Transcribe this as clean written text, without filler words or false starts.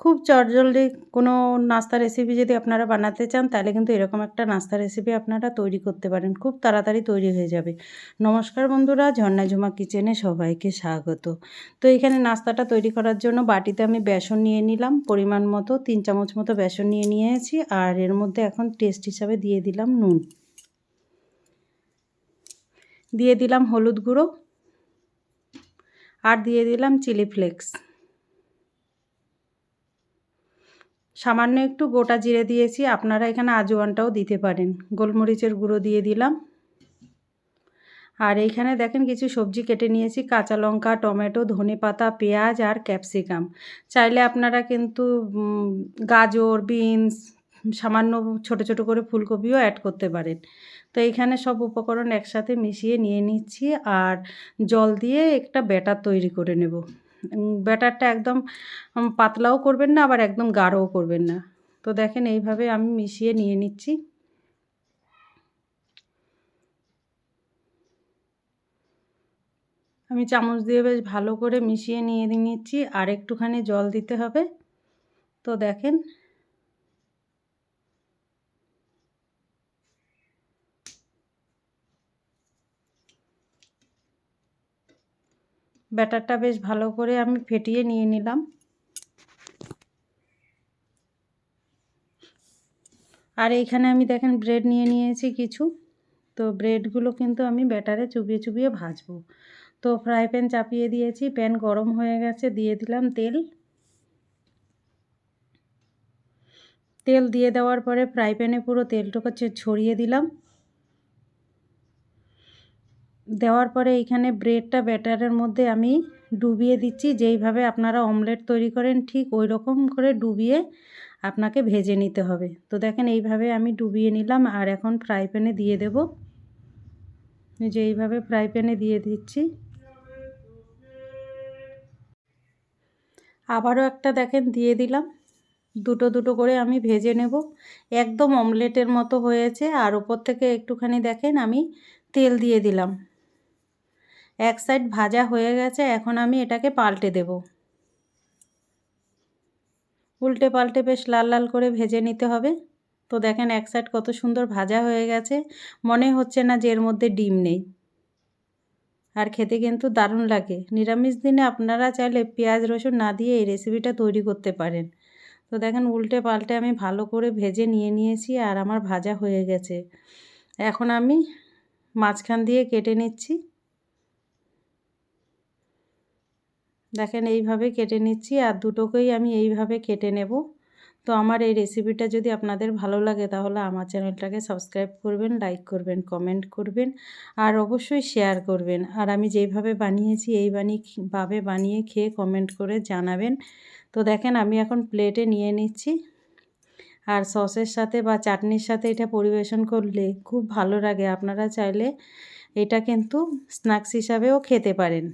খুব চটজলদি কোনো নাস্তা রেসিপি যদি আপনারা বানাতে চান তাহলে কিন্তু এরকম একটা নাস্তা রেসিপি আপনারা তৈরি করতে পারেন। খুব তাড়াতাড়ি তৈরি হয়ে যাবে। নমস্কার বন্ধুরা, ঝর্ণা ঝুমা কিচেনে সবাইকে স্বাগত। তো এখানে নাস্তাটা তৈরি করার জন্য বাটিতে আমি বেসন নিয়ে নিলাম পরিমাণ মতো ৩ চামচ মতো বেসন নিয়ে নিয়েছি। আর এর মধ্যে এখন টেস্ট হিসাবে দিয়ে দিলাম নুন, দিয়ে দিলাম হলুদ গুঁড়ো আর দিয়ে দিলাম চিলি ফ্লেক্স। সামান্য একটু গোটা জিরে দিয়েছি, আপনারা এখানে আজওয়ানটাও দিতে পারেন। গোলমরিচের গুঁড়ো দিয়ে দিলাম। আর এইখানে দেখেন কিছু সবজি কেটে নিয়েছি, কাঁচা লঙ্কা, টমেটো, ধনেপাতা, পেঁয়াজ আর ক্যাপসিকাম। চাইলে আপনারা কিন্তু গাজর, বিনস, সামান্য ছোট ছোট করে ফুলকপিও অ্যাড করতে পারেন। তো এইখানে সব উপকরণ একসাথে মিশিয়ে নিয়ে নিচ্ছি আর জল দিয়ে একটা ব্যাটার তৈরি করে নেব। ব্যাটারটা একদম পাতলাও করবেন না, আবার একদম গাঢ়ও করবেন না। তো দেখেন এইভাবে আমি মিশিয়ে নিয়ে নিচ্ছি। আমি চামচ দিয়ে বেশ ভালো করে মিশিয়ে নিয়ে নিচ্ছি আর একটুখানি জল দিতে হবে। তো দেখেন ব্যাটারটা বেশ ভালো করে আমি ফেটিয়ে নিয়ে নিলাম। আর এইখানে আমি দেখেন ব্রেড নিয়ে নিয়েছি কিছু। তো ব্রেডগুলো কিন্তু আমি ব্যাটারে চুবিয়ে চুবিয়ে ভাজবো। তো ফ্রাই প্যান চাপিয়ে দিয়েছি, প্যান গরম হয়ে গেছে, দিয়ে দিলাম তেল। তেল দিয়ে দেওয়ার পরে ফ্রাই প্যানে পুরো তেলটাকে ছড়িয়ে দিলাম। দেওয়ার পরে এইখানে ব্রেডটা ব্যাটারের মধ্যে আমি ডুবিয়ে দিচ্ছি। যেইভাবে আপনারা অমলেট তৈরি করেন ঠিক ওই রকম করে ডুবিয়ে আপনাকে ভেজে নিতে হবে। তো দেখেন এইভাবে আমি ডুবিয়ে নিলাম আর এখন ফ্রাই প্যানে দিয়ে দেব। যে এইভাবে ফ্রাই প্যানে দিয়ে দিচ্ছি। আবারও একটা দেখেন দিয়ে দিলাম। দুটো দুটো করে আমি ভেজে নেব। একদম অমলেটের মতো হয়েছে। আর ওপর থেকে একটুখানি দেখেন আমি তেল দিয়ে দিলাম। এক সাইড ভাজা হয়ে গেছে, এখন আমি এটাকে পাল্টে দেব। উল্টে পাল্টে বেশ লাল লাল করে ভেজে নিতে হবে। তো দেখেন এক সাইড কত সুন্দর ভাজা হয়ে গেছে, মনে হচ্ছে না যে এর মধ্যে ডিম নেই। আর খেতে কিন্তু দারুণ লাগে। নিরামিষ দিনে আপনারা চাইলে পেঁয়াজ রসুন না দিয়ে এই রেসিপিটা তৈরি করতে পারেন। তো দেখেন উল্টে পাল্টে আমি ভালো করে ভেজে নিয়ে নিয়েছি আর আমার ভাজা হয়ে গেছে। এখন আমি মাঝখান দিয়ে কেটে নিচ্ছি। দেখেন এইভাবে কেটে নিচ্ছি আর দুটোকেই আমি এইভাবে কেটে নেব। তো আমার এই রেসিপিটা যদি আপনাদের ভালো লাগে তাহলে আমার চ্যানেলটাকে সাবস্ক্রাইব করবেন, লাইক করবেন, কমেন্ট করবেন আর অবশ্যই শেয়ার করবেন। আর আমি যেইভাবে বানিয়েছি এইভাবে বানিয়ে খেয়ে কমেন্ট করে জানাবেন। তো দেখেন আমি এখন প্লেটে নিয়ে নিচ্ছি। আর সসের সাথে বা চাটনির সাথে এটা পরিবেশন করলে খুব ভালো লাগে। আপনারা চাইলে এটা কিন্তু স্ন্যাক্স হিসাবেও খেতে পারেন।